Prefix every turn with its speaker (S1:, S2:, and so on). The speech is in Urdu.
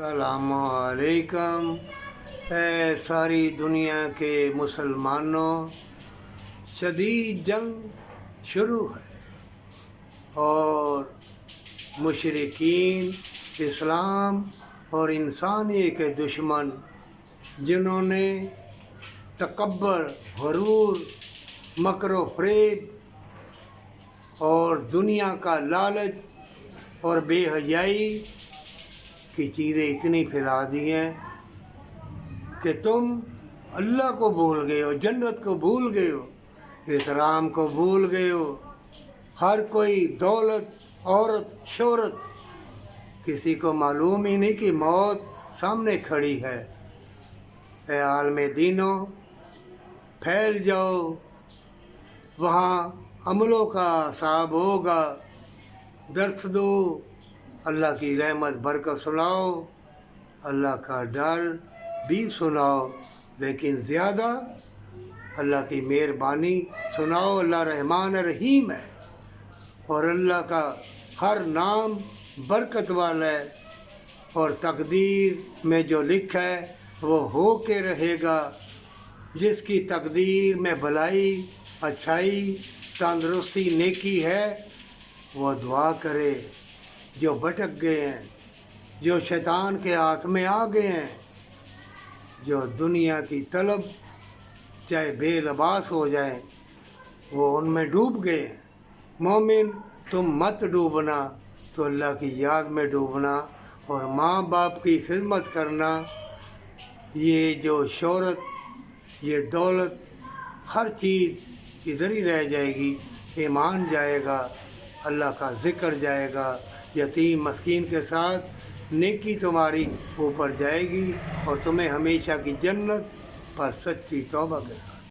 S1: السلام علیکم اے ساری دنیا کے مسلمانوں، شدید جنگ شروع ہے اور مشرکین اسلام اور انسانیت کے دشمن جنہوں نے تکبر، غرور، مکر و فریب اور دنیا کا لالچ اور بے حیائی کی چیزیں اتنی پھیلا دی ہیں کہ تم اللہ کو بھول گئے ہو، جنت کو بھول گئے ہو، احترام کو بھول گئے ہو۔ ہر کوئی دولت، عورت، شہرت، کسی کو معلوم ہی نہیں کہ موت سامنے کھڑی ہے۔ اے عالم دینوں، پھیل جاؤ، وہاں عملوں کا حساب ہوگا۔ درس دو، اللہ کی رحمت برکت سناؤ، اللہ کا ڈر بھی سناؤ، لیکن زیادہ اللہ کی مہربانی سناؤ۔ اللہ رحمان رحیم ہے اور اللہ کا ہر نام برکت والا ہے، اور تقدیر میں جو لکھا ہے وہ ہو کے رہے گا۔ جس کی تقدیر میں بھلائی، اچھائی، تندرستی، نیکی ہے، وہ دعا کرے۔ جو بھٹک گئے ہیں، جو شیطان کے ہاتھ میں آ گئے ہیں، جو دنیا کی طلب چاہے بے لباس ہو جائیں، وہ ان میں ڈوب گئے ہیں۔ مومن تم مت ڈوبنا، تو اللہ کی یاد میں ڈوبنا اور ماں باپ کی خدمت کرنا۔ یہ جو شہرت، یہ دولت، ہر چیز ادھر ہی رہ جائے گی۔ ایمان جائے گا، اللہ کا ذکر جائے گا، یتیم مسکین کے ساتھ نیکی تمہاری اوپر جائے گی، اور تمہیں ہمیشہ کی جنت پر سچی توبہ کے ساتھ